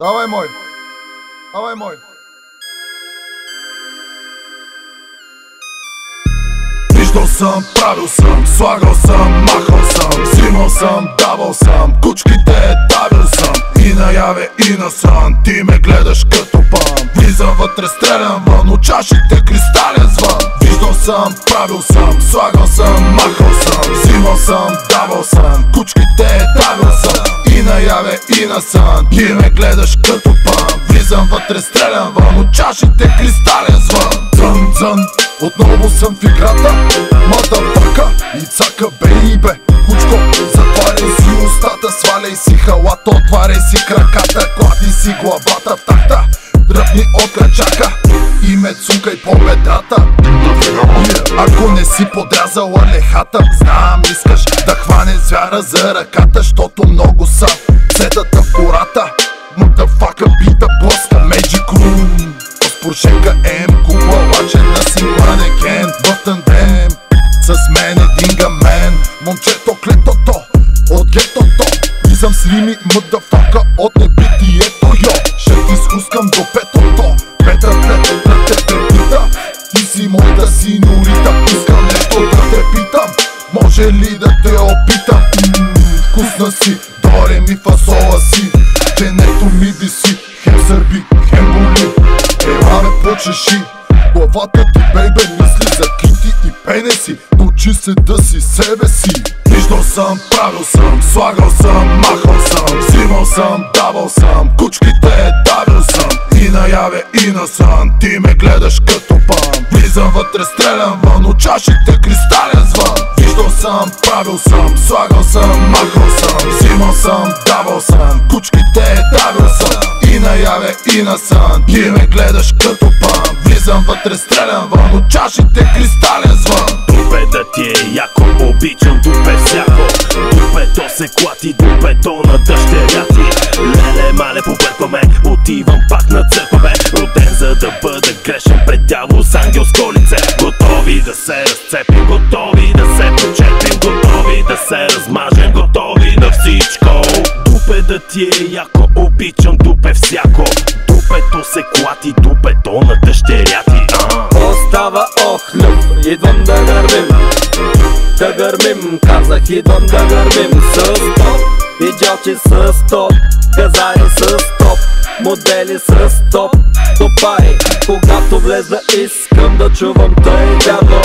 Давай мой! Давай мой! Виждал съм, правил съм, слагал съм, махал съм, взимал съм, давал съм, кучките давил съм. И наяве, и на сън, ти ме гледаш като пан. Влизам вътре, стрелям вън, от чашите кристален звън. Виждал съм, правил съм, слагал съм, махал съм, взимал съм, давал съм, кучките давил съм. И наяве, и на сън, ти ме гледаш като пан. Влизам вътре, стрелям вън, от чашите кристален звън. Дзън, дзън, отново съм в играта, мадавака и цака бейбе. Кучко, затваряй си устата, сваляй си халата, отваряй си краката, клади си главата в такта, дръпни от крачака и ме цункай по бедрата. Ако не си подрязала лехата, знам искаш да хване звяра за ръката, щото много са цетата в гората. Мъдафака бита блъска Magic Room с Поршека М, куклалачена си манекен в тандем. С мен един гамен, момчето клетото от гетото. Влизам с рими, мъдафака от небитието, йо. Ще ти схускам до петото, Петра плета те препита. Ти си моята синьорита, искам нещо да те питам. Може ли да те опитам? Вкусна си, доре ми фасола си. Тенето ми виси, хем сърби, хем боли. Ела ме почеши, главата ти, бейбе, мисли за кити и пенеси. Научи се да си себе си. Виждал съм, правил съм, слагал съм, махал съм, взимал съм, давал съм, кучките давил съм. И наяве, и на сън, ти ме гледаш като пан. Влизам вътре, стрелям вън, от чашите кристален звън. Виждал съм, правил съм, слагал съм, махал съм, взимал съм, давал съм, кучките давил съм. И наяве, и на сън, ти ме гледаш като пан. Влизам вътре, стрелям вън, от чашите кристален звън. Дупе да ти е яко, обичам дупе всяко. Дупето се клати, дупето на дъщеря ти. Леле, мале, побъркваме, отивам пак на църква, бе. Роден за да бъда грешен пред дявол с ангелско лице. Готови да се разцепим, готови да се почерпим, готови да се размажем, готови на всичко. Дупе да ти е яко, обичам дупе всяко. Дупето се клати, дупето на дъщеря ти. Остава охлюб, идвам да гърмим. Да гърмим, казах, идвам да гърмим. С топ, идиоти с топ, газари с топ, модели с топ. Топари, когато влеза искам да чувам тъй вярно.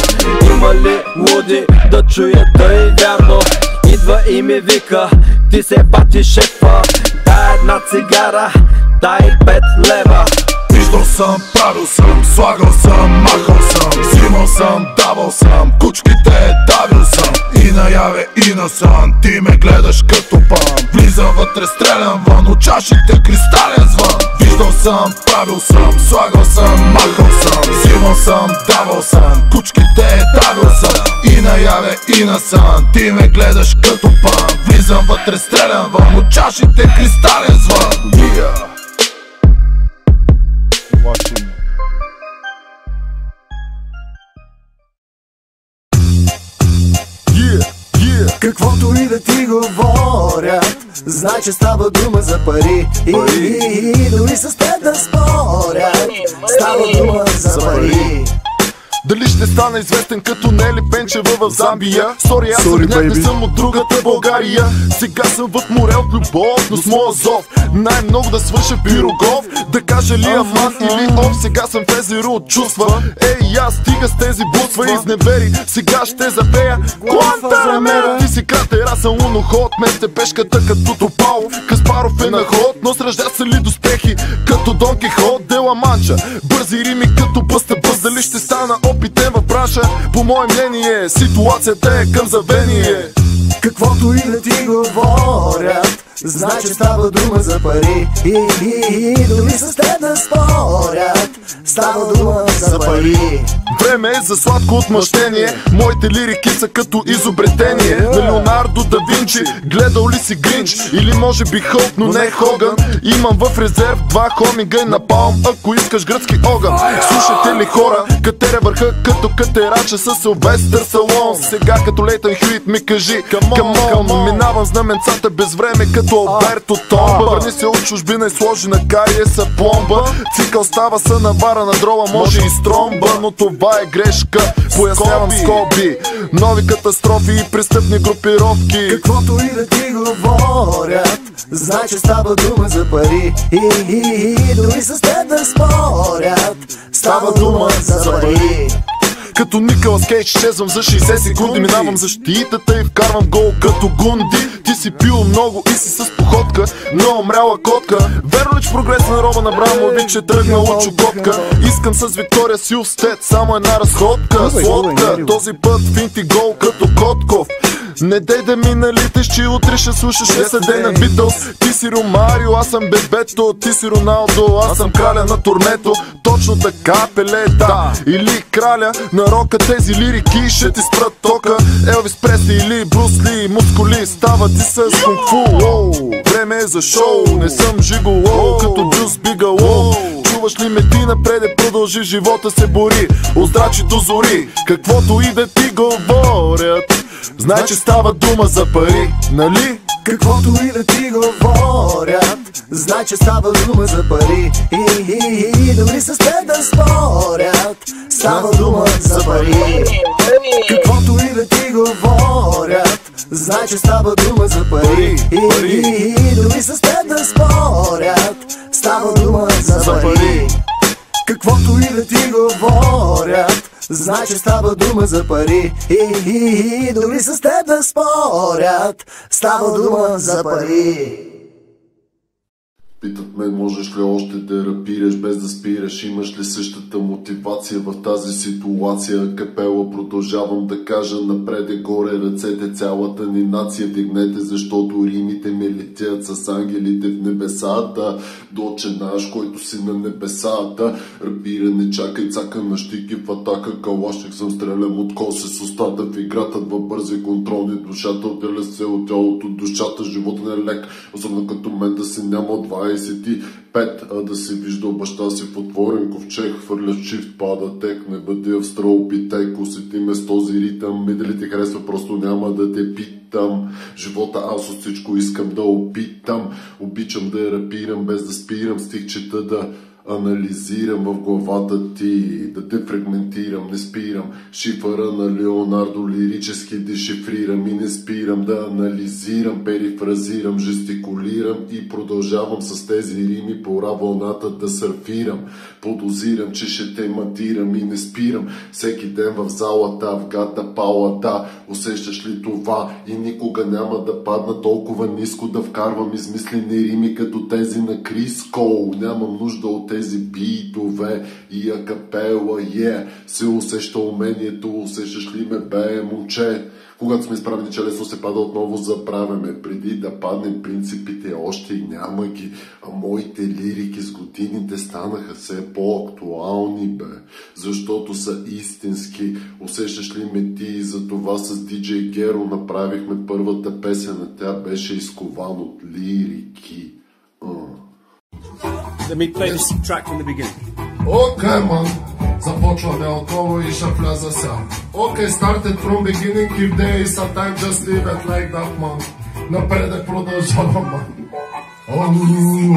Има ли луди да чуя тъй вярно? Идва и ми вика, ти се бати шефа. Дай една цигара, дай 5 лева. Виждал съм, правил съм, слагал съм, махал съм, взимал съм, давал съм, кучките давил съм. И наяве, и на сън, ти ме гледаш като пан. Влизам вътре, стрелям вън, от чашите кристален звън. Виждал съм, правил съм, слагал съм, махал съм, взимал съм, давал съм, кучките давил съм. И наяве, и на сън, ти ме гледаш като пан. Влизам вътре, стрелям вън, от чашите кристален звън. Каквото и да ти говорят, знай, че става дума за пари. И дори с теб да спорят, става дума за пари. Дали ще стана известен като Нели Пенчева в Замбия? Сори, аз не съм от другата България. Сега съм в море от любов, но с моя зов най-много да свърша пирогов. Да кажа ли аман или ов, сега съм в езеро от чувства. Ей, аз стига с тези бутства изневери. Сега ще запея Гуантанамера. Ти си кратер, аз съм луноход, мен сте пешката като Топал. Каспаров е на ход, но срежда се ли доспехи като Дон Кихот. Дела Манча, бързи рими като бъста бъз. Дали ще стана опитен в бранша? По мое мнение, ситуацията е към завение. Каквото и да ти говорят, знай, че става дума за пари. И дори с теб да спорят, става дума за пари. Време е за сладко отмъщение. Моите лирики са като изобретение на Леонардо да Винчи. Гледал ли си Гринч? Или може би Хълк, но не Хоган. Имам в резерв 2 хомига и напалм, ако искаш гръцки огън. Слушате ли хора, катеря върха като катерача с Силвестър Салон. Сега като Лейтън Хюит ми кажи камон. Минавам знаменцата без време като като Алберто Томба. Върни се от чужбина и сложи на кариеса пломба. Цикъл става са на бара на дрова, може и стромба, но това е грешка, пояснявам скоби. Нови катастрофи и престъпни групировки. Каквото и да ти говорят, знай, че става дума за пари. И дори с теб да спорят, става дума за пари. Като Николас Кейдж изчезвам за 60 секунди. Минавам защитата и вкарвам гол като Гунди. Ти си пил много и си с походка, но умряла котка. Верно ли, че прогрес на Роман Абрамович е тръгнал от Чукотка? Искам с Виктория Силстед само една разходка. Сладка, този път финт и гол като Котков. Не дей да ми налиташ, че утре ще слушаш седей на Битълс. Ти си Ромарио, аз съм бебето. Ти си Роналдо, аз съм краля на турнето. Точно така, Пеле, да. Или краля на рока, тези лирики ще ти спрат тока. Елвис Пресли или Брус Ли, мускули, става ти с кунг-фу. Време е за шоу, не съм жиголо, като Брюс Бигало. Чуваш ли ме ти напред, продължи, живота се бори, оздрачи до зори. Каквото и да ти говорят, знай, че става дума за пари, нали? Каквото и да ти говорят, знай, че става дума за пари. И дори с теб да спорят, става дума за пари. Каквото и да ти говорят, знай, че става дума за пари. И дори с теб да спорят, става дума за пари. Каквото и да ти говорят, знай, че става дума за пари. И дори с теб да спорят, става дума за пари. Питат мен, можеш ли още да рапираш без да спираш? Имаш ли същата мотивация в тази ситуация? Капела продължавам да кажа, напред е горе ръцете, цялата ни нация вдигнете, защото римите ми летят с ангелите в небесата. Доче наш, който си на небесата. Рапиране, чакай, цака на щики в атака, калашник съм, стрелям от косе с устата в играта, два бързи контролни, душата отделя се от тялото, душата, живота не е лек, особено като мен да си няма 25, а да си виждал баща си в отворен ковчег, хвърляш чифт, пада тек, не бъди австралопитек, усети ме с този ритъм, и дали ти харесва, просто няма да те питам. Живота аз от всичко искам да опитам, обичам да рапирам без да спирам, стих чета да анализирам в главата ти, да те фрагментирам, не спирам. Шифъра на Леонардо лирически дешифрирам и не спирам да анализирам, перифразирам, жестикулирам и продължавам с тези рими пора вълната да сърфирам. Подозирам, че ще те матирам и не спирам. Всеки ден в залата, в гата палата, усещаш ли това? И никога няма да падна толкова ниско, да вкарвам измислени рими като тези на Крис Кол. Нямам нужда от тези битове и акапела, се усеща умението, усещаш ли ме, бе, момче? Когато сме изправени, че лесно се пада, отново забравяме. Преди да паднем принципите, още и няма ги, а моите лирики с годините станаха все по-актуални, бе, защото са истински. Усещаш ли ме ти? За това с DJ Gero направихме първата песен, а тя беше изкована от лирики. Let me play this track from the beginning. Окей, ман, започваме отново и ще вляза сега. Окей, started from beginning, if there is a time, just leave it like that, man. Напред продължавам, ман.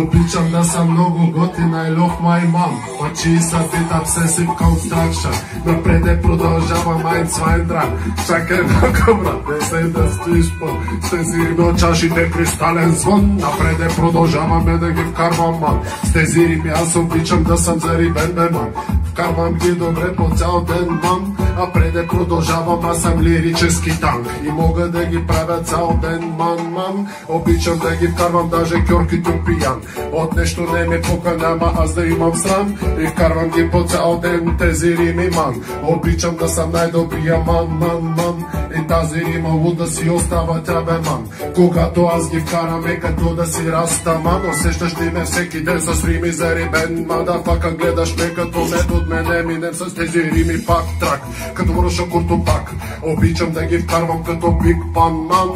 Обичам да съм много готин, I love my mom. Очи са bit obsessive construction. Напред продължавам, ein, zwei, drei. Чакай малко, брат, не се да стоиш по. Ще си до чашите кристален звън. Напред продължаваме да ги вкарвам, ман. С тези рими аз обичам да съм зарибен, бе, ман. Вкарвам ги добре по цял ден, ман. А преде продължавам, аз съм лирически танк. И мога да ги правя цял ден, ман. Обичам да ги вкарвам, даже кьоркито пиян. От нещо не ми пука, няма аз да имам срам. И вкарвам ги по цял ден тези рими, ман. Обичам да съм най-добрия ман. И тази рима луда си остава тя, бе, ман. Когато аз ги вкарам е като да си раста, ман. Усещаш ли ме всеки ден с рими зарибен, мадафака, гледаш ме като метод, мене минем с тези рими пак трак. Като мруша курто пак, обичам да ги вкарвам като биг пан, ман.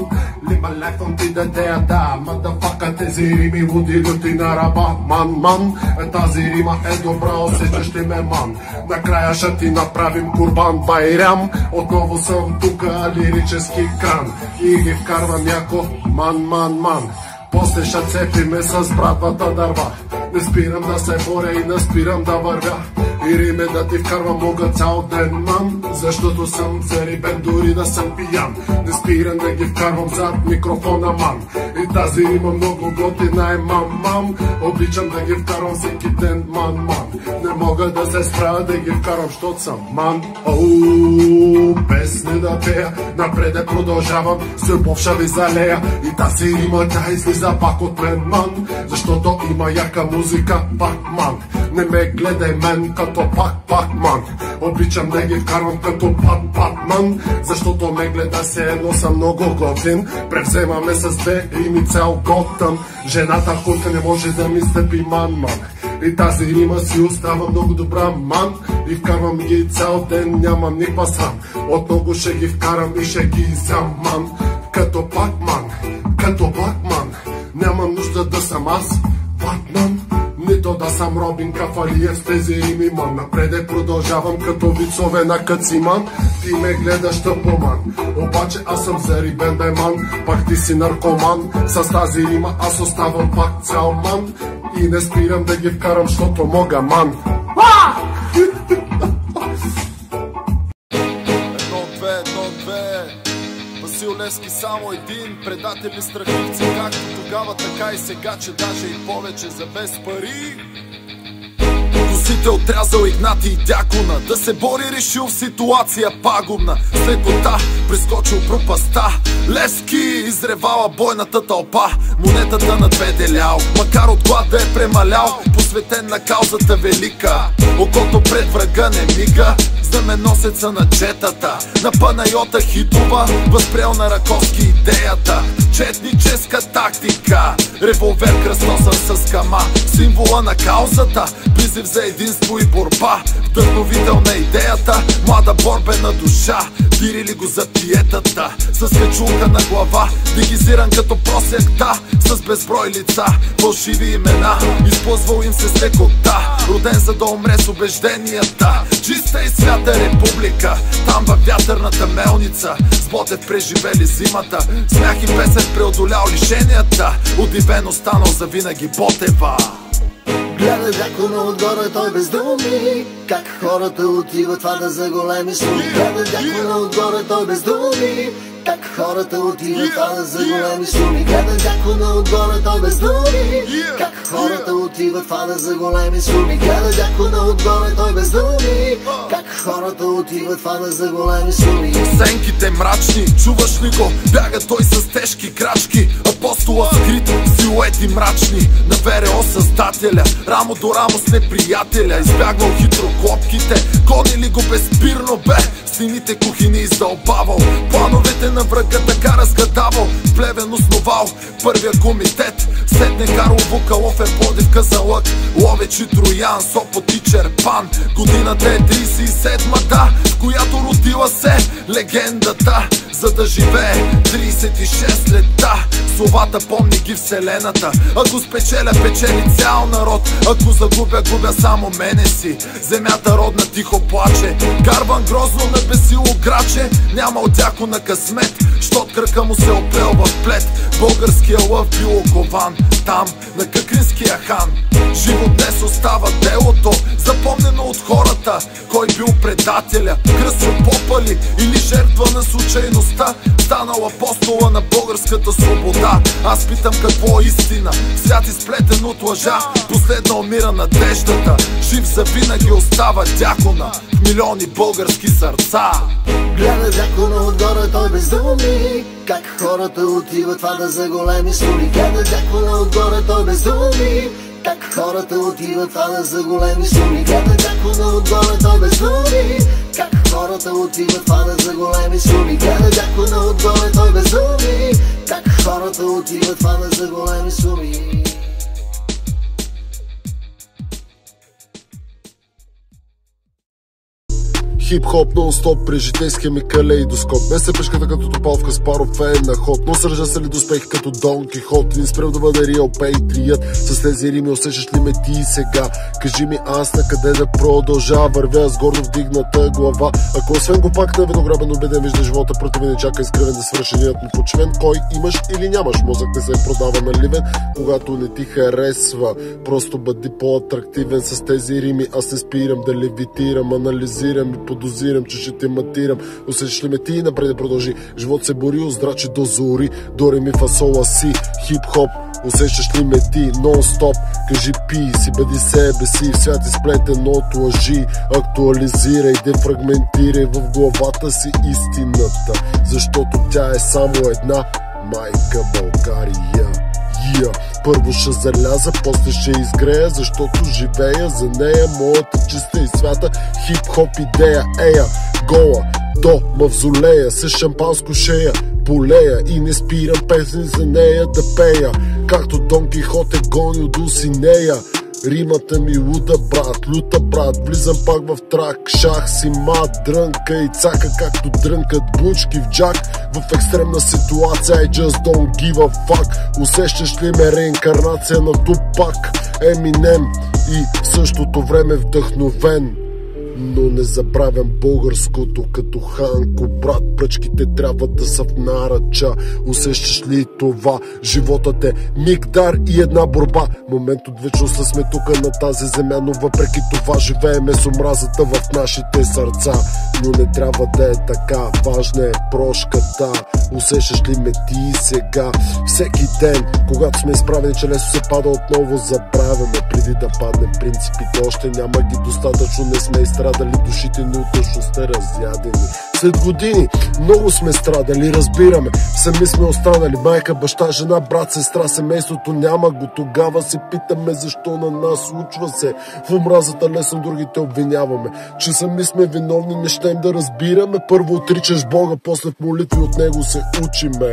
Лима лефъм ти да тея, да, мадафака, тези рими луди люти на раба, ман. Тази рима е добра, усещаш ли ме, ман. Накрая ще ти направим курбан байрам. Отново съм тука, лирически кран. И ги вкарвам яко, ман. После ще цепиме с братвата дърва. Не спирам да се боря и не спирам да вървя. И риме да ти вкарвам мога цял ден, мам. Защото съм зарибен дори да съм пиян. Не спирам да ги вкарвам зад микрофона, мам. И тази рима много готина е, мам. Обичам да ги вкарвам всеки ден, ман. Не мога да се справя да ги вкарвам, защото съм ман. Песни да пея, напред продължавам. С любов ще ви залея. И тази рима тя излиза пак от мен, ман. Защото има яка музика, пак ман. Не ме гледай мен като пак-ман. Обичам да ги вкарвам като пат-ман. Защото ме гледа се едно съм много готин. Превземаме с две рими цял Готъм. Жената хутка не може да ми стъпи, ман. И тази рима си остава много добра, ман. И вкарвам ги цял ден, нямам никаква срам. Отново ще ги вкарам и ще ги изям, ман. Като пак-ман, като Батман. Нямам нужда да съм аз, Батман. Нито да съм Робин Кафалиев с тези рими, ман. Напреде продължавам като вицове на Кациман. Ти ме гледаш тъпоман, обаче аз съм зарибен, бе, ман. Пак ти си наркоман, с тази рима аз оставам пак цял, ман. И не спирам да ги вкарам, защото мога, ман. Едно-две. Васил Левски само един. Предатели, страхливци, както тогава, така и сега, че даже и повече за без пари. Косите отрязал Игнати и Дякона. Да се бори решил в ситуация пагубна. След кота прескочил пропаста. Левски изревала бойната тълпа. Монетата надведелял, макар от глад да е премалял. Посветен на каузата велика. Окото пред врага не мига. Знаменосеца на четата. На Панайота хитова. Възпрел на Раковски идеята. Четническа тактика. Револвер кръстосан с кама. Символа на каузата. Призив за единство и борба. Вдъхновител на идеята. Млада борбена душа. Дирили го за диетата. С качулка на глава. Дегизиран като просекта. С безброй лица. Фалшиви имена. Използвал им се с лекота. Роден за да умре с убежденията. Чиста и свята република. Там във вятърната мелница. С Ботев преживели зимата. Смях и песен преодолял лишенията. Удивен останал завинаги Ботева. Гледа Дякона отгоре, той без думи. Как хората отиват, това да за големи суми. Гледа Дякона отгоре, той без думи. Как хората отиват, това да за големи суми. Гледа Дякона отгоре, той без думи. Как хората отиват, това да за големи суми. Гледа Дякона отгоре, той без думи. Как хората отиват, това да за големи суми. Сенките мрачни, чуваш ли го? Бяга той с тежки крачки. Апостола скрит, силуети мрачни. На ВРО създателя, рамо до рамо с неприятеля. Избягвал хитро клопките, гонили го безспирно, бе. Сините кухини издълбавал. Плановете на врага така разгадавал. В Плевен основал първия комитет. Сетне Карлово, Калофер, Пловдив, Казанлък, Ловеч и Троян, Сопот и Черпан. Годината е 37-та, в която родила се легендата. За да живее 36 лета. Словата помни ги вселената. Ако спечеля, печели цял народ. Ако загубя, губя само мене си. Земята родна тихо плаче. Карван грозно на бесило граче. Няма от Дякона късмет, щот кръка му се оплел в плет. Българския лъв бил окован там на Какринския хан. Живо днес остава делото, запомнено от хората. Кой бил предателя, кръстил попали или жертва на случайността. Станал апостола на българската свобода. Аз питам какво е истина, свят изплетен от лъжа. Последна умира надеждата, жив завинаги остава Дякона в милиони български сърца. Гледа Дякона отгоре, той без думи. Как хората отиват, това да за големи суми. Гледа Дякона отгоре, той без думи. Как хората отиват, това да за големи суми. Гледа Дякона отгоре, той без думи. Как хората отиват, това да за големи суми. Гледа Дякона отгоре, той без думи. Как хората отиват, това да за големи суми. Хип-хоп нон-стоп при житейския ми калейдоскоп. Без се пешката като Топал в Каспаров е на ход, но сържа се ли до успех като Дон Кихот. Не спрем да бъда реал пейтрият. С тези рими усещаш ли ме ти сега? Кажи ми аз на къде да продължа. Вървя с гордо вдигната глава. Ако освен го пак на винограбен убеден, вижда живота пред мен, чака изкривен да свърши ният му почвен. Кой имаш или нямаш, мозък не се продава наливен, когато не ти харесва. Просто бъди по-атрактивен с тези рими. Аз не спирам да левитирам, анализирам и подозирам, че ще те матирам. Усещаш ли ме ти и напред да продължи? Живот се бори, оздрачи до зори, до ре ми фасола си. Хип-хоп, усещаш ли ме ти нон-стоп? Кажи пи си, бъди себе си, в свят изплетен от лъжи. Актуализирай, дефрагментирай в главата си истината, защото тя е само една, майка България. Първо ще заляза, после ще изгрея, защото живея за нея, моята чиста и свята хип-хоп идея. Ея, гола до мавзолея, с шампанско шея полея и не спирам песни за нея да пея, както Дон Кихот е гонил Дулсинея. Римата ми луда брат, люта брат, влизам пак в трак, шах си мат, дрънка и цака, както дрънкат бучки в джак. В екстремна ситуация I just don't give a fuck. Усещаш ли ме реинкарнация на Тупак, Еминем и в същото време вдъхновен, но не забравям българското като Ханко брат. Пръчките трябва да са в наръча. Усещаш ли това? Животът е мигдар и една борба. Момент от вечността сме тука на тази земя, но въпреки това живееме с омразата в нашите сърца. Но не трябва да е така, важна е прошката. Усещаш ли ме ти сега? Всеки ден, когато сме изправени, че лесно се пада, отново забравяме. Преди да паднем принципите, още няма ги достатъчно, не сме изстрадали, душите ни от тъчността разядени. След години много сме страдали, разбираме, сами сме останали. Майка, баща, жена, брат, сестра, семейството няма го. Тогава се питаме защо на нас случва се. В омразата лесно другите обвиняваме, че сами сме виновни, не щем да разбираме. Първо отричаш Бога, после в молитви от Него се учиме.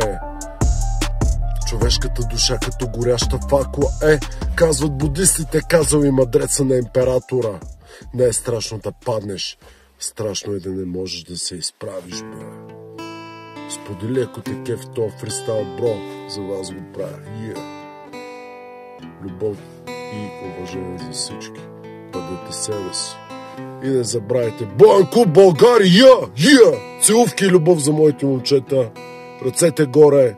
Човешката душа като горяща факла е, казват будистите, казал и мъдреца на императора. Не е страшно да паднеш, страшно е да не можеш да се изправиш, бе. Сподели, ако те кеф това фристайл, бро, за вас го правя. Любов и уважение за всички. Бъдете себе си. И не забравяйте, Бланко, България! Целувки и любов за моите момчета. Ръцете горе,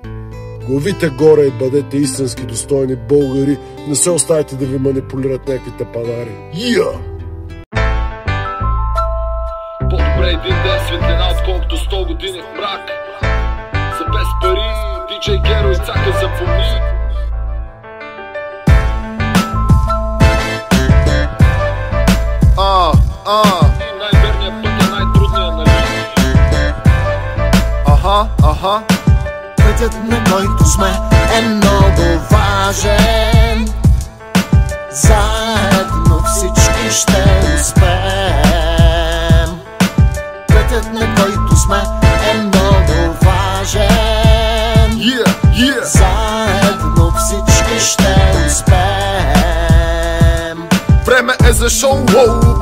главите горе и бъдете истински достойни българи. Не се оставайте да ви манипулират някакви тапанари. По-добре един ден светлина, отколкото 100 години в мрак. За без пари, диджей Геро и Цака запомни. И най-верният път е най-трудният, нали? Пътят, на който сме, е много важен. Заедно всички ще успеем. Пътят, на който сме, е много важен. Заедно всички ще успеем. Време е за шоу,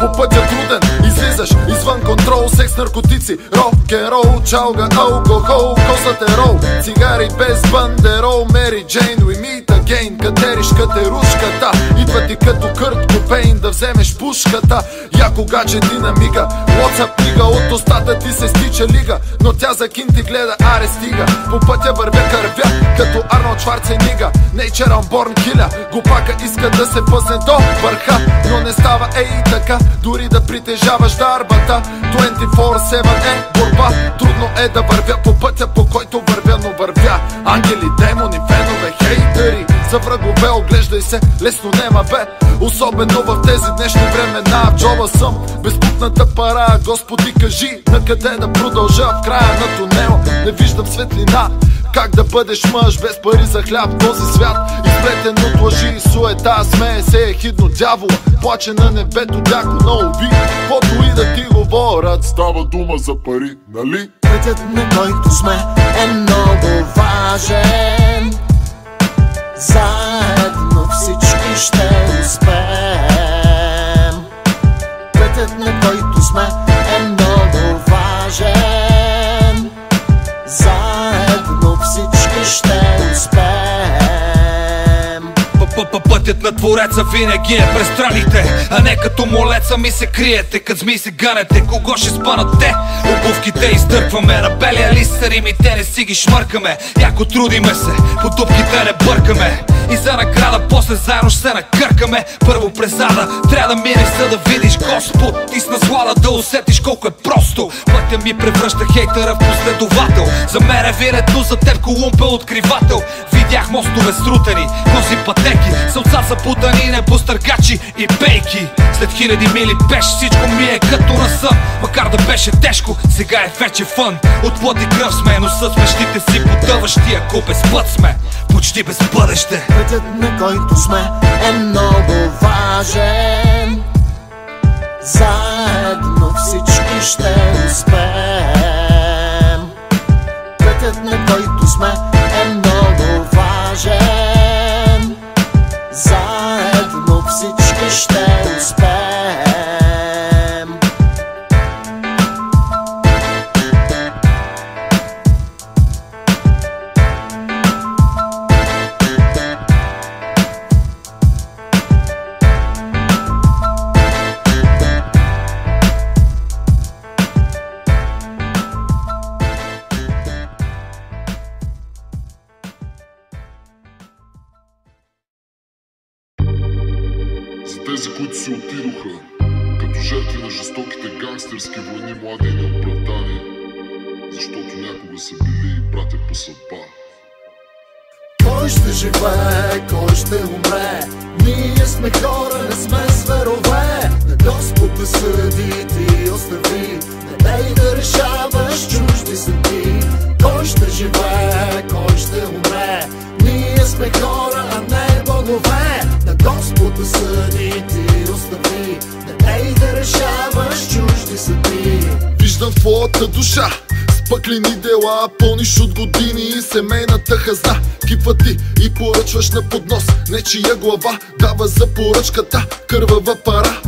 по пътя труден. Излизаш извън контрол, секс, наркотици, рок-н-рол, чалга, алкохол, косът е рол, цигари без бандерол, Мери Джейн, we meet again. Катеришката е рушката, идва ти като Кърт Копейн да вземеш пушката. Яко гадже динамика, WhatsApp книга, от устата ти се стича лига, но тя за кин ти гледа, аре стига. По пътя вървя кървя, като Арнолд Шварценегър, Nature Unborn Killer. Глупака иска да се пъсне до върха, но не става така, дори да притежаваш дарбата. 24/7 е борба, трудно е да вървя по пътя, по който вървя, но вървя. Ангели, демони, фенове, хейтери, за врагове оглеждай се, лесно нема бе. Особено в тези днешни времена, в джоба съм безпутната пара. Господи, кажи на къде да продължа в края на тунела. Не виждам светлина, как да бъдеш мъж без пари за хляб в този свят, изплетен от лъжи и суета. Смее се ехидно дявола, плаче на небето дяко на уби. Каквото и да ти говорят, става дума за пари, нали? Пътят, на който сме, е много важен. Заедно всички ще успеем. Пътят, на който сме, е много Пътят на Твореца винаги е през страните, а не като молеца ми се криете. Кът зми се ганете, кого ще спанат те? Обувките издърпваме, на белия лист са римите, не си ги шмъркаме. Яко трудиме се, по дупките не бъркаме. И за награда после заедно ще се накъркаме. Първо през ада, трябва да минеш, за да видиш Господ. Ти с наслада да усетиш колко е просто. Пътя ми превръща хейтъра в последовател. За мен е вирето, за теб Колумб е откривател. Видях мостове срутени, носи пътеки, сълца запутани, небостъргачи и пейки. След хиляди мили пеш всичко ми е като на сън. Макар да беше тежко, сега е вече фън. От плът и кръв сме, но с мечтите си потъващи. Ако без път сме, почти без бъдеще. Пътят, на който сме, е много важен. Заедно всички ще успеем. Пътят, на който сме, е много важен. Заедно всички ще успеем. За тези, които си отидоха като жертви на жестоките гангстерски войни, млади и неоправдани, защото някога са били братя по съдба. Кой ще живее, кой ще умре? Ние сме хора, не сме зверове. На Господ да съди, ти остави. Не дай да решаваш чужди съдби. Кой ще живее, кой ще умре? Ние сме хора, а не богове. На Господ да съди, ти остави. Не дай да решаваш чужди съдби. Виждам в твоята душа спъклени дела, пълниш от години и семейната хазна. Кипва ти и поръчваш на поднос, нечия глава дава за поръчката кървава пара.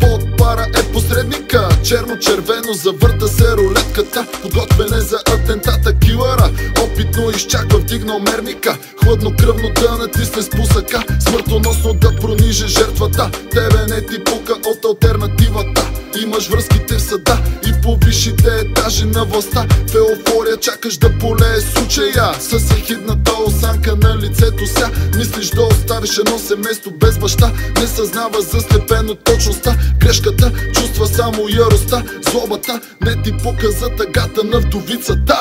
Под пара е посредника, черно-червено завърта се рулетката. Подготвяне за атентата килъра, опитно изчаква вдигнал мерника. Хладнокръвно да натисне спусъка, смъртоносно да прониже жертвата. Тебе не ти пука от алтернативата. Имаш връзките в съда и по висшите етажи на властта. В еуфория чакаш да полее случая, с ехидната осанка на лицето ся. Мислиш да оставиш едно семейство без баща. Не съзнава заслепено точността. Грешката чувства само яростта. Злобата не ти пука за тъгата на вдовицата.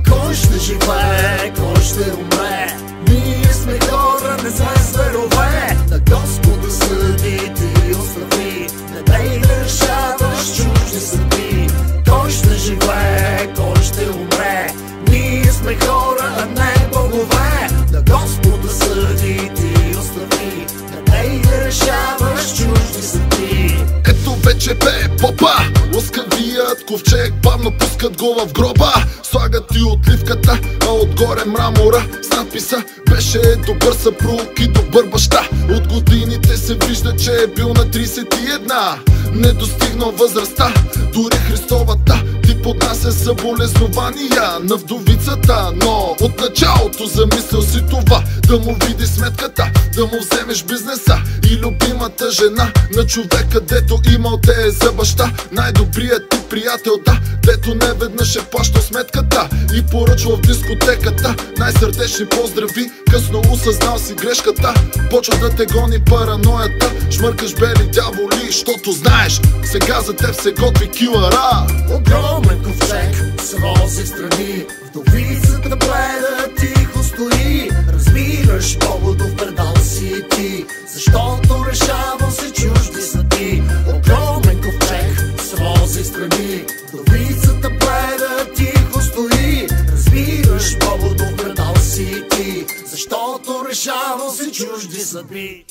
Кой ще живее, кой ще умре? Ние сме хора, не сме зверове. На Господа съди, ти остави. Не дай да решаваш чужди съдби. Кой ще живее, кой ще умре? Ние сме хора, а не богове. На Господа съди, ти остави. Не дай да решаваш чужди съдби. Ето вече бе попа, лъскавият ковчег бавно пускат го в гроба. Слагат ти отливката, а отгоре мрамора с надписа: беше добър съпруг и добър баща. От годините се вижда, че е бил на 31. Не достигнал възрастта, дори Христовата. Ти поднася съболезнования на вдовицата. Но от началото замислял си това: да му види сметката, да му вземеш бизнеса и любимата жена на човека, дето имал те е за баща. Най-добрият ти приятел, да, дето не веднъж е плащал сметката и поръчвал в дискотеката. Най-сърдечни поздрави, късно осъзнал си грешката. Почва да те гони параноята, шмъркаш бели дяволи, щото знаеш, сега за теб се готви килъра. Огромен ковчег се вози в страни, вдовицата бледа тихо стои. Разбираш, Богодов предал си ти, защото решавал си чужди съдби. Огромен ковчег се вози в страни, вдовицата бледа тихо стои. Разбираш, Богодов предал си ти, защото решавал си чужди съдби.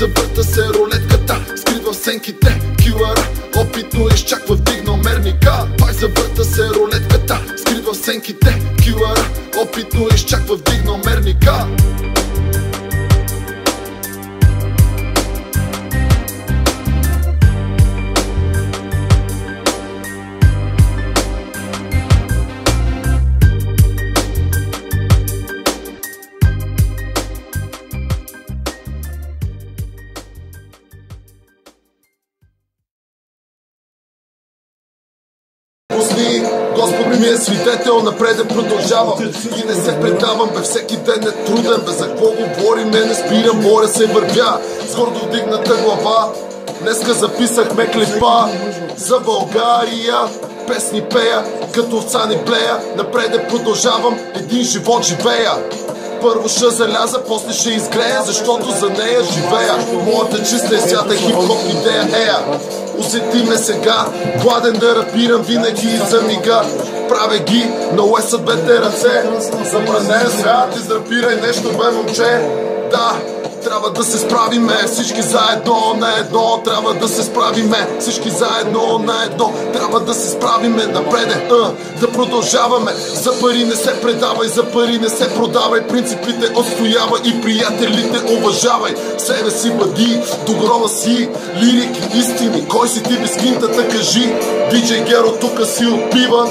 Завърта се рулетката, скрива в сенките килъра, опитно изчаква вдигнал мерника. Пак завърта се рулетката, скрива в сенките килъра, безпитно изчаква вдигнал мерника. Господ ми е свидетел, напред продължавам и не се предавам, бе всеки ден е труден, бе за какво говорим, не спирам, боря се, вървя с гордо вдигната глава. Днеска записахме клипа за България, песни пея, като овца не блея, напред продължавам, един живот живея. Първо ще заляза, после ще изгрея, защото за нея живея. Моята чиста и свята хип-хоп идея ея. Усети ме сега, гладен да рапирам винаги и за мига. Правя ги на уесът двете ръце. Забранен свят, израпирай нещо, бе момче. Да, трябва да се справиме, всички заедно на едно. Трябва да се справиме, всички заедно на едно. Трябва да се справиме напреде, да продължаваме. За пари не се предавай, за пари не се продавай. Принципите отстоявай и приятелите уважавай. Себе си бъди, до гроба си, лирики, истини. Кой си ти без кинтата, кажи. DJ Gero тука си отпива,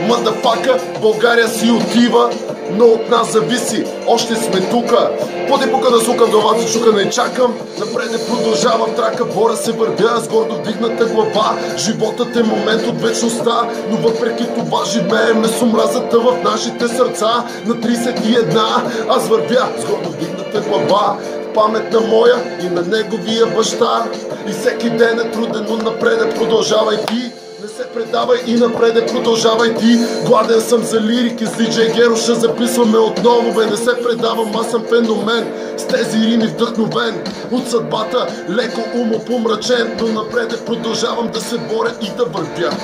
мъдапака, България си отива. Но от нас зависи, още сме тука. Поди пука да сукам, главата чука, не чакам. Напред не продължавам трака, боря се, вървя с гордо вдигната глава. Животът е момент от вечността, но въпреки това живееме с омразата в нашите сърца. На 31 аз вървя с гордо вдигната глава, в памет на моя и на неговия баща. И всеки ден е труден, но напред продължавай ти. Не се предавай и напред продължавай ти. Гладен съм за лирики, с DJ Gero ще записваме отново, бе. Не се предавам, аз съм феномен, с тези рими вдъхновен от съдбата, леко умопомрачен. Но напред продължавам да се боря и да вървя.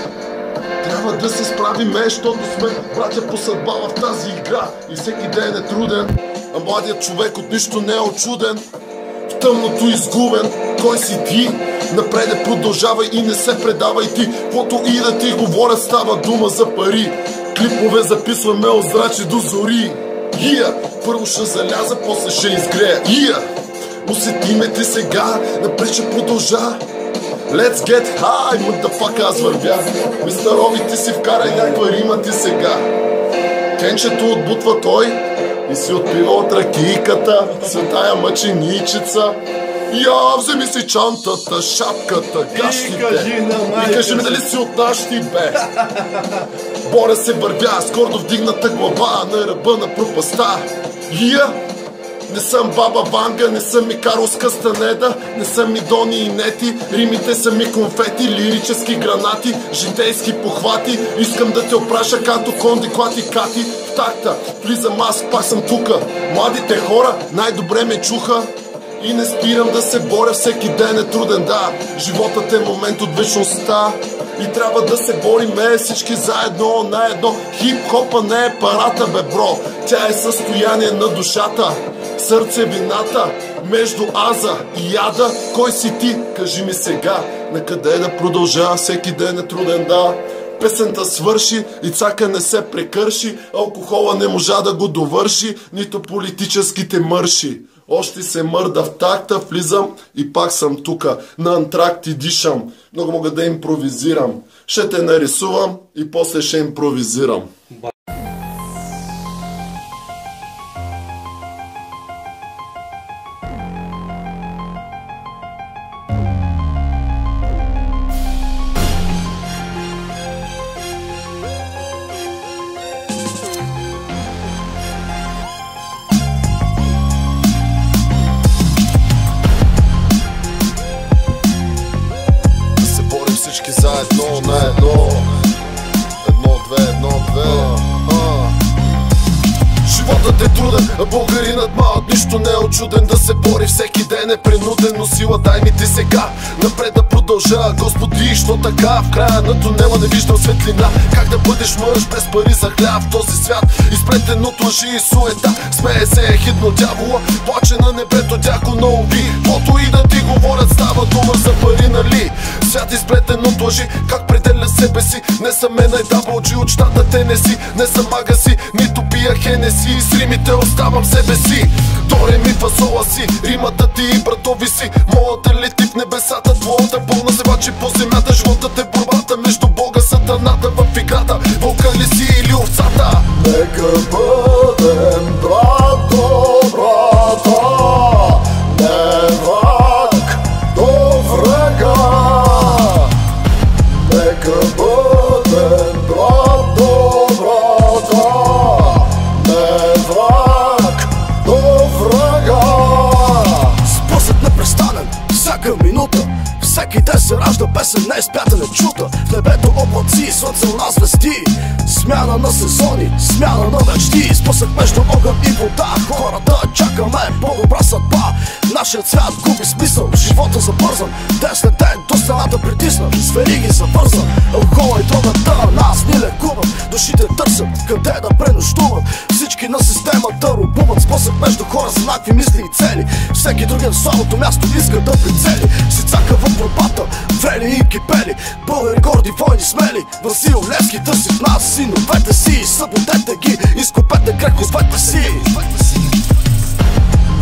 Трябва да се справиме, защото сме братя по съдба в тази игра. И всеки ден е труден, а младият човек от нищо не е очуден. В тъмното изгубен, кой си ти? Напред продължавай и не се предавай ти. Каквото и да ти говорят, става дума за пари. Клипове записваме от зрачи до зори. Първо ще заляза, после ще изгрея. Усети ме ти сега, напред ще продължа. Let's get high, motherfucker, аз вървя. Мистер Рови, ти си вкарай някаква рима ти сега. Кенчето отбутва той и си отпива от ракийката, светая мъченичица. Вземи си чантата, шапката, гащите и кажи ми дали си от нашите, бе. Боря се, вървя с гордо вдигната глава на ръба на пропаста. Не съм Баба Ванга, не съм и Карлос Кастанеда, не съм и Дони и Нети. Римите са ми конфети, лирически гранати, житейски похвати. Искам да те опраша като конди, клати, кати. В такта влизам аз, пак съм тука. Младите хора най-добре ме чуха. И не спирам да се боря, всеки ден е труден, да. Животът е момент от вечността и трябва да се бориме всички заедно на едно. Хип-хопа не е парата, бе, бро. Тя е състояние на душата, сърцевината между аза и яда. Кой си ти? Кажи ми сега. Накъде да продължа? Всеки ден е труден, да. Песента свърши и цака не се прекърши. Алкохола не можа да го довърши, нито политическите мърши. Още се мърда в такта, влизам и пак съм тука. На антракт и дишам. Много мога да импровизирам. Ще те нарисувам и после ще импровизирам. Всички заедно на едно. Едно, две. Животът е труден, а българинът малък нищо не е очуден. Да се бори всеки ден е принуден, но сила дай ми ти сега. Напред да продължа, Господи, що така? В края на тунела не виждам светлина. Как да бъдеш мъж без пари за хляб в този свят? Изплетен от лъжи и суета, смее се е хитно дявола. Плаче на небето дякона уби. Каквото и да ти говорят, става дума за пари, нали? свят изплетен от лъжи. Как пределя себе си? Не са мен Double G от щата Тенеси. Не съм магаси, нито пия Хенеси. С римите оставам себе си. Доре ми фасола си, римата ти и братови си. Моята лети в небесата, твоята болна се влачи по земята. Животът е борбата между Бога, сатаната в играта. Вълка ли си или овцата? Нека бъдем брат до брата, не враг до врага. Нека бъдем брат до брата, не враг до врага. Спъсът непрестанен, всяка минута, всеки ден се ражда песен, не изпята, не чута. В небето облаци, слънце у нас звезди. Смяна на сезони, смяна на мечти. Спъсък между огън и вода. Хората чакаме по-добра съдба. Нашият свят губи смисъл, живота забързан. Ден след ден до стената притисна, с вериги завързан. Алкохола и дрогата нас ни лекуват. Душите търсят къде да пренощуват. Всички на системата рубуват. Спъсък между хора с еднакви мисли и цели. Всеки другия слабото място иска да прицели. Си цака в борбата, врели и кипели. Българи горди, войни, смели. Васил Левски търси в нас синовете си. Събудете ги, изкупете греховете си.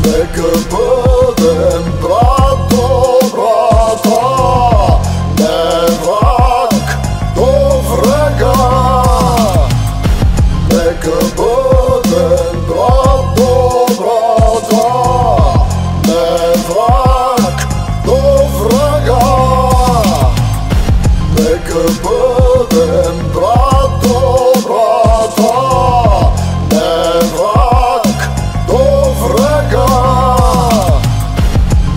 Нека бъдем брат до брата, не враг до врага. Нека бъдем брат до брата, не враг до врага. Нека бъдем брат до брата, не враг до врага.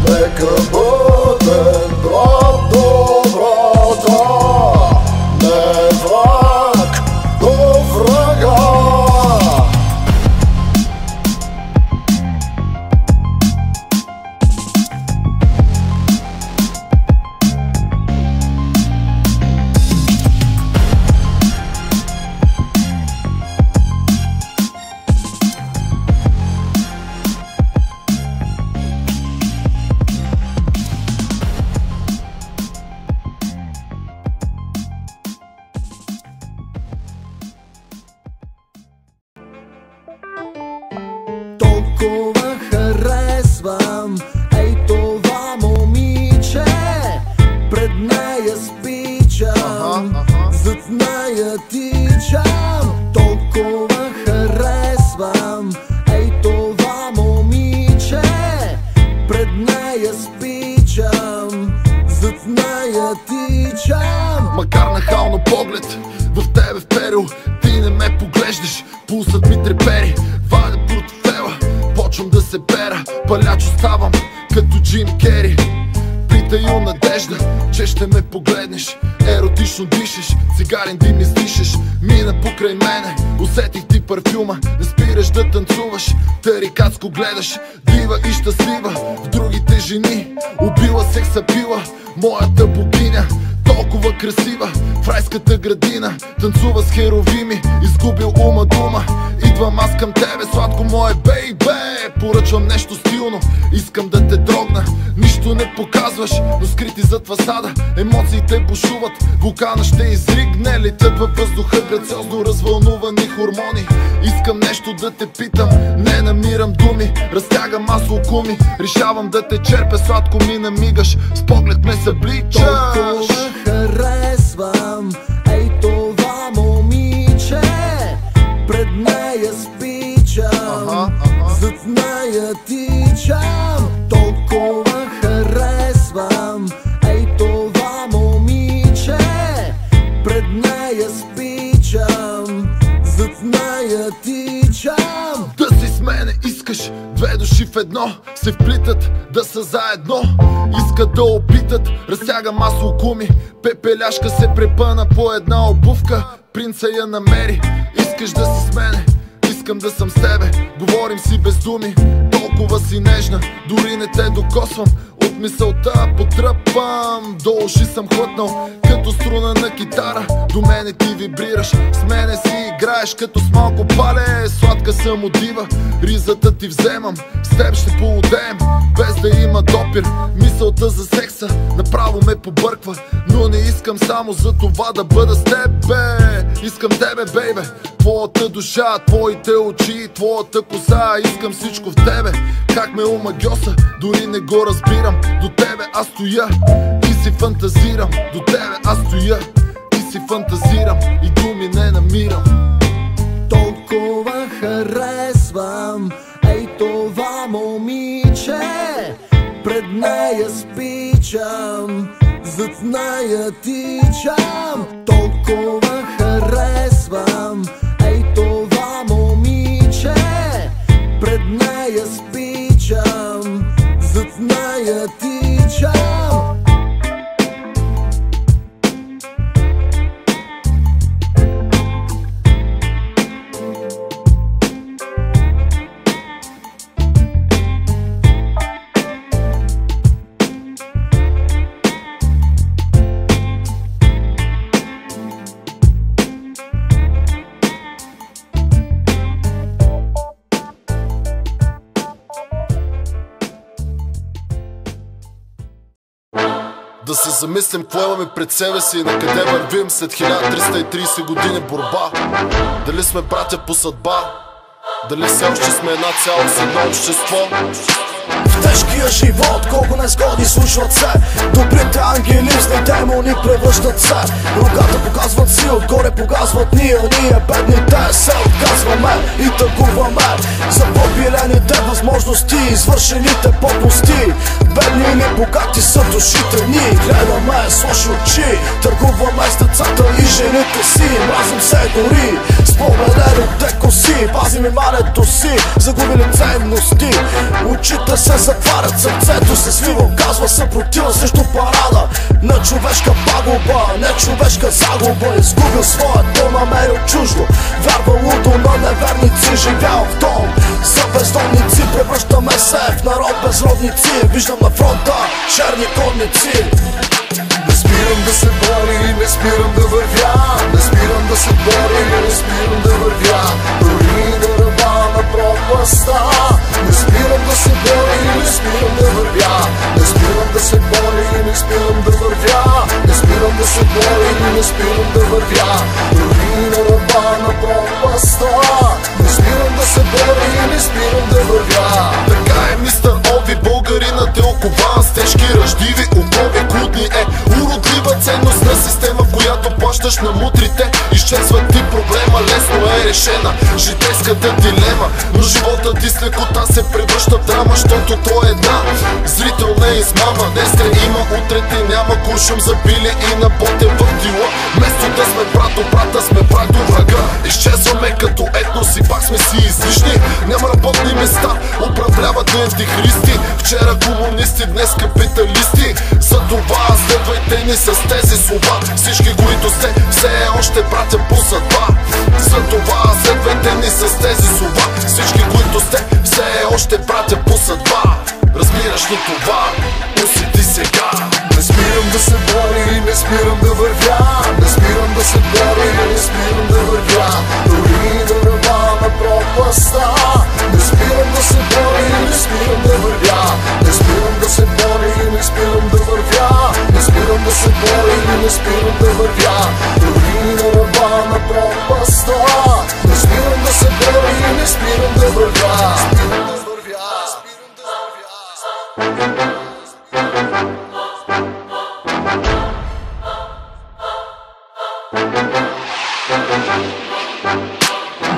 Нека бъдем брат до брата, не враг до врага. Толкова харесвам ей това момиче. Пред нея спичам, зад нея тичам. Толкова харесвам ей това момиче. Пред нея спичам, зад нея тичам. Макар нахално поглед в тебе вперил, ти не ме поглеждаш, пулсът ми трепери. Вадя портфела, почвам да се бера. Паляч оставам като Джим Кери. Притаю надежда, че ще ме погледнеш. Еротично дишаш, цигарен дим издишаш. Мина покрай мене, усетих ти парфюма. Не спираш да танцуваш, тарикатско гледаш. Дива и щастлива в другите жени. Убила сексапила, моята богиня. Толкова красива в райската градина. Танцува с херовими, изгубил ума дума. Идвам аз към тебе, сладко мое бейбе. Поръчвам нещо стилно, искам да те дрогна. Нищо не показваш, но скрити зад фасада емоциите бушуват, вулкана ще изригне. Летят във въздуха грациозно развълнувани хормони. Искам нещо да те питам, не намирам думи. Разтягам аз лукуми, решавам да те черпя. Сладко ми намигаш, с поглед ме събличаш. Толкова харесвам ей това момиче. Пред нея спичам, зад нея тичам. Толкова харесвам ей това момиче. Пред нея спичам, зад нея тичам. Да си с мене искаш, две души в едно се вплитат, да са заедно. Искат да опитат, разтягам аз лукуми. Пепеляшка се препъна по една обувка. Принца я намери, искаш да си с мене. Искам да съм с тебе, говорим си без думи. Толкова си нежна, дори не те докосвам. От мисълта потръпвам, до уши съм хлътнал като струна на китара. До мене ти вибрираш, с мене си играеш като с малко пале. Сладка съм от дива, ризата ти вземам, с теб ще поудеем, без да има допир. Мисълта за секса направо ме побърква, но не искам само за това да бъда с тебе. Искам тебе, бейбе, твоята душа, твоите очи, твоята коса. Искам всичко в тебе, как ме омагьоса, дори не го разбирам. До тебе аз стоя и си фантазирам. До тебе аз стоя и си фантазирам и думи не намирам. Толкова харесвам ей това момиче, пред нея спичам, зад нея тичам. Толкова харесвам ей това момиче, пред нея спичам, зад нея тичам. Да се замислим какво имаме пред себе си и на къде вървим след 1330 години борба. Дали сме братя по съдба, дали все още сме една цялост, едно общество. В тежкия живот колко незгоди случват се, добрите ангели с демони превръщат се. Рогата показват си, отгоре показват ние бедните се отказваме и тъгуваме за по-билените възможности, извършените попусти. Бедни или богати са душите ни, гледаме с лоши очи, търгуваме с децата и жените си. Мразим се дори с побелените коси, пазим имането си, загубили ценности. Очите се затварят, сърцето се свива, казва съпротива срещу парада на човешка пагуба, не човешка загуба. Изгубил своето, намерил чуждо, вярвал лудо на неверници, живял в дом за бездомници. Превръщаме се в народ безродници, виждам на фронта черни конници. Не спирам да се боря и не спирам да вървя, не спирам да се боря и не спирам да вървя, дори на ръба на пропаста. Не спирам да се боря и не спирам да вървя, не спирам да се боря и не спирам да вървя, не спирам да се боря и не спирам да вървя, дори на ръба на пропаста. Не спирам да се боря и не спирам да вървя. Така е, мистер Ови, българинът е окован с тежки ръждиви окови, култни е уродлива ценност на система, в която плащаш на мутрите. Изчезва ти проблема, лесно е решена житейската дилема, но живота ти с лекота се превръща в драма, защото той е една зрителна измама. Днес има, утре ти няма, куршум забили и на ботен в дила. Вместо да сме брат до брата, сме враг до врага. Изчезваме като етнос и пак сме си излишни. Няма работни места, управляват ни антихристи. Вчера комунисти, днес капиталисти. Затова следвайте ни с тези слова, всички, които сте все още братя по съдба. Затова следвайте ни с тези слова, всички, които сте все още братя по съдба. Разбираш ли това? Усети сега. Не спирам да се боря и не спирам да вървя, не спирам да се боря и не спирам да вървя, дори на ръба на пропаста. Не спирам да се боря и не спирам да вървя, не спирам да се боря и не спирам да вървя, не спирам да се боря и не спирам да вървя, дори на ръба на пропаста. Не спирам да се боря и не спирам да вървя.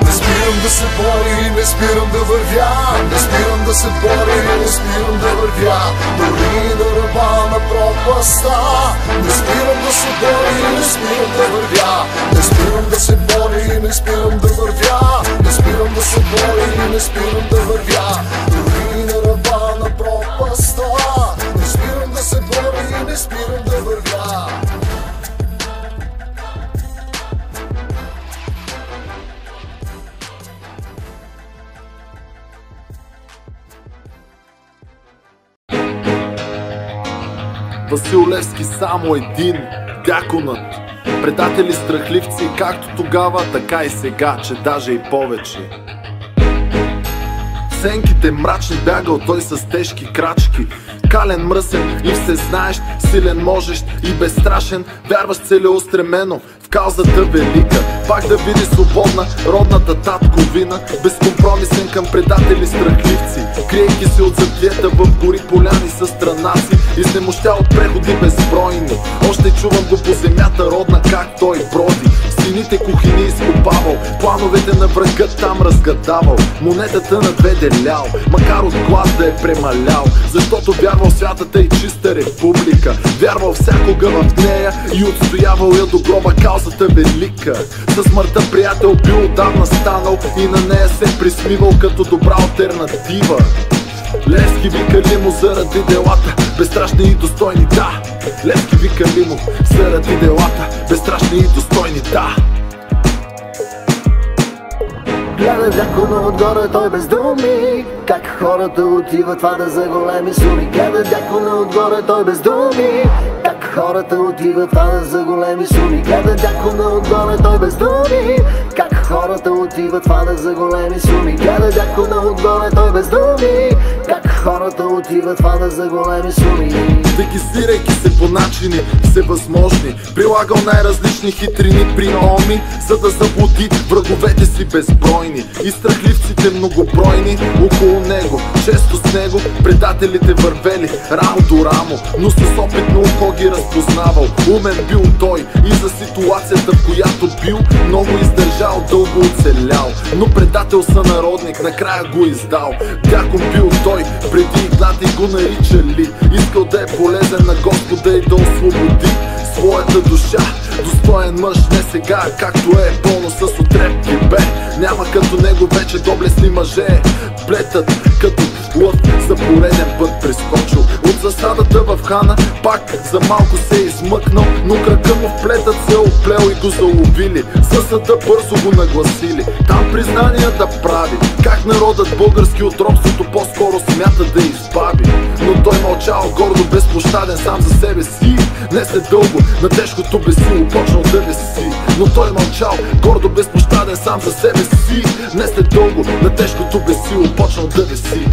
Не спирам да се боря и не спирам да вървя, не спирам да се боря и не спирам да вървя, дори на ръба на пропаста. Не спирам да се боря и не спирам да вървя, не спирам да се боря и не спирам да вървя, не спирам да се боря и не спирам да вървя, дори на ръба на пропаста. Не спирам да се боря и не спирам да вървя. Васил Левски само един, дяконът. Предатели страхливци, както тогава, така и сега, че даже и повече. сенките мрачни бягал той с тежки крачки. Кален, мръсен и всезнаещ, силен, можещ и безстрашен, вярваш целеустремено в каузата велика. Пак да види свободна родната татковина, безкомпромисен към предатели страхливци, криейки се от затлета в гори поляни със страна си, изнемощя от преходи безбройни. Още чувам го по земята родна как той броди, стените кухини изкопавал, плановете на врага там разгадавал, монетата на две делял, макар от глас да е премалял, защото вярвал святата и чиста република, вярвал всякога в нея и отстоявал я до гроба каузата велика. Със смъртта приятел бил отдавна станал и на нея се присмивал като добра алтернатива. Левски викали му заради делата, безстрашни и достойни, да. Левски викали му заради делата, безстрашни и достойни, да. Гледа дякона отгоре той без думи, как хората отиват това да за големи суми. Гледа дякона отгоре той без думи, как хората отиват това да за големи суми. Гледа дякона отгоре той без думи, как хората отиват това да за големи суми. Гледа дякона отгоре той без думи, как хората отиват това да за големи суми. Дегизирайки се по начини всевъзможни, прилагал най-различни хитрини приеми, за да заблуди враговете си безбройни и страхливците многобройни около него. Често с него предателите вървели рамо до рамо, но с опитно око ги разпознавал. Умен бил той и за ситуацията, в която бил, много издържал, дълго оцелял, но предател сънародник накрая го издал. Дякон бил той преди игната и го наричали, искал да е полезен на Господа и да освободи своята душа. Достоен мъж не сега, както е, пълно с отрепки бе. Няма като него вече доблестни мъже, плетат като лъв за пореден път прескочил от засадата в хана, пак за малко се е измъкнал, но крака му в плетът се оплел и го заловили. За съда бързо го нагласили, там признания да прави, как народът български от робството по-скоро смята да избави. Но той мълчал гордо, безпощаден сам за себе си. Не след дълго на тежкото безсило почнал да виси, но той мълчал гордо, безпощаден сам за себе си. Не след дълго на тежкото безсило почнал да виси.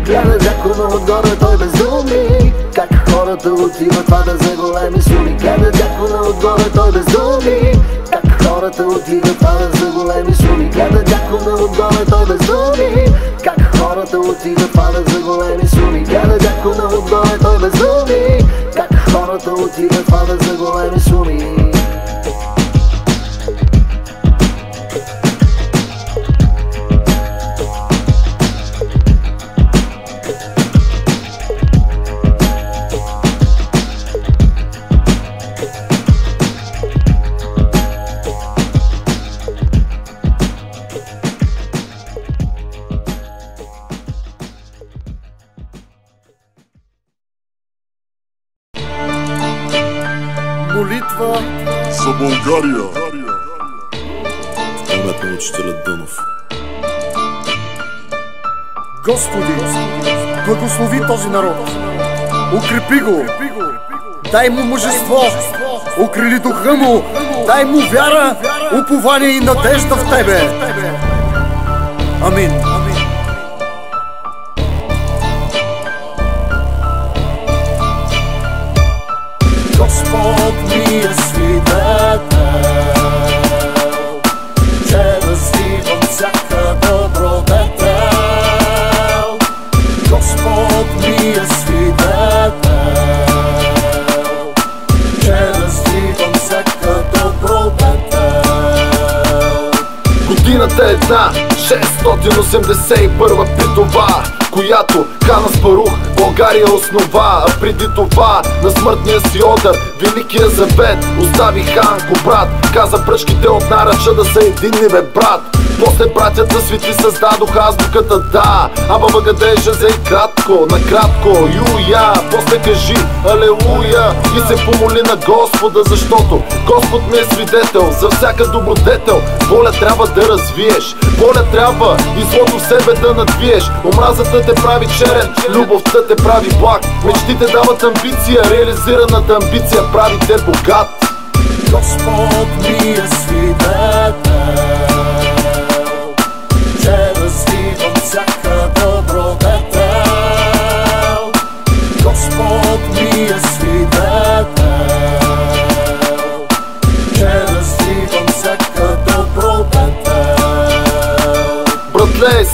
Гледа дякона отгоре той без думи, как хората отиват това да за големи суми. Гледа дякона отгоре той без думи, как хората отиват това да за големи суми. Гледа дякона отгоре той без думи, как хората отиват това да за големи суми. Гледа дякона отгоре той без думи, как хората отиват това да за големи суми. Молитва за България. Памет на учителя Дънов. Господи, благослови този народ, укрепи го, дай му мъжество, укрили духа му, дай му вяра, упование и надежда в Тебе. Амин. Господ ми е свидетел, че развивам всяка добродетел. Господ ми е свидетел, че развивам всяка добродетел. Годината е една, 681 при това, която хан Аспарух България основа. А преди това на смъртния си одър Великия Завет остави хан Кобрат. Каза пръчките от наръча да са единни, бе брат. После братята свети създадоха азбуката, да. Аба бъгадежа за и кратко, накратко, юя. После кажи алелуя и се помоли на Господа, защото Господ ми е свидетел за всяка добродетел. Воля трябва да развиеш, воля трябва и злото в себе да надвиеш. Омразата те прави черен, любовта те прави благ. Мечтите дават амбиция, реализираната амбиция прави те богат. Господ ми е свидетел,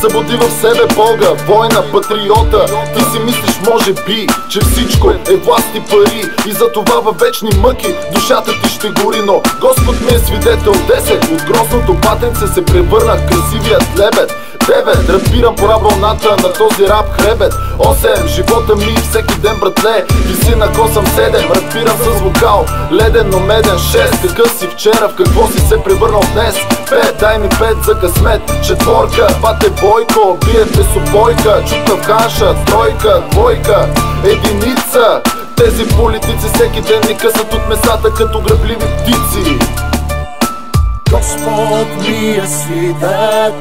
събуди в себе Бога, война, патриота. Ти си мислиш може би, че всичко е власт и пари, и за това във вечни мъки душата ти ще гори. Но Господ ми е свидетел, 10 от грозното патенце се превърна в красивият лебед. 9, разбирам пора вълната на този рап хребет. 8, живота ми всеки ден братле виси на косъм. 7, разбирам с вокал леден, но меден. 6, какъв си вчера, в какво си се превърнал днес. 5, дай ми 5 за късмет. 4, пате Бойко, бие без обойка. Чука в ханша, 3, 2, единица. Тези политици всеки ден ни късат от месата като грабливи птици. Господ ми е свидетел,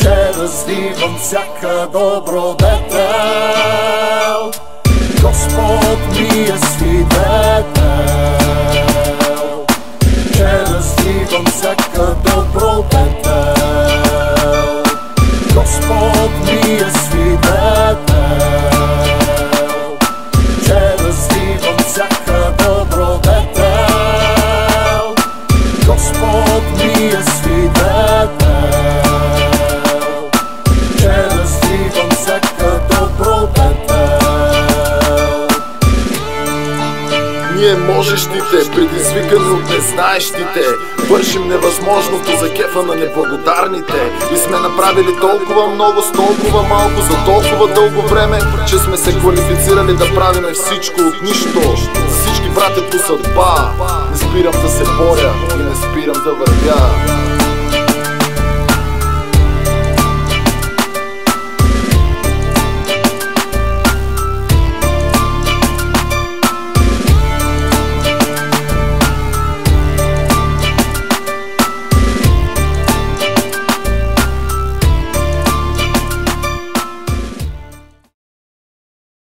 че развивам всяка добродетел. Господ ми е свидетел, че развивам всяка добродетел. Господ ми е свидетел, че развивам всяка добродетел. Господ ми е свидетел, че развивам всяка добродетел. Ние можещите, предизвикани от незнаещите, вършим невъзможното за кефа на неблагодарните. И сме направили толкова много с толкова малко за толкова дълго време, че сме се квалифицирали да правиме всичко от нищо. За всички братя по съдба не спирам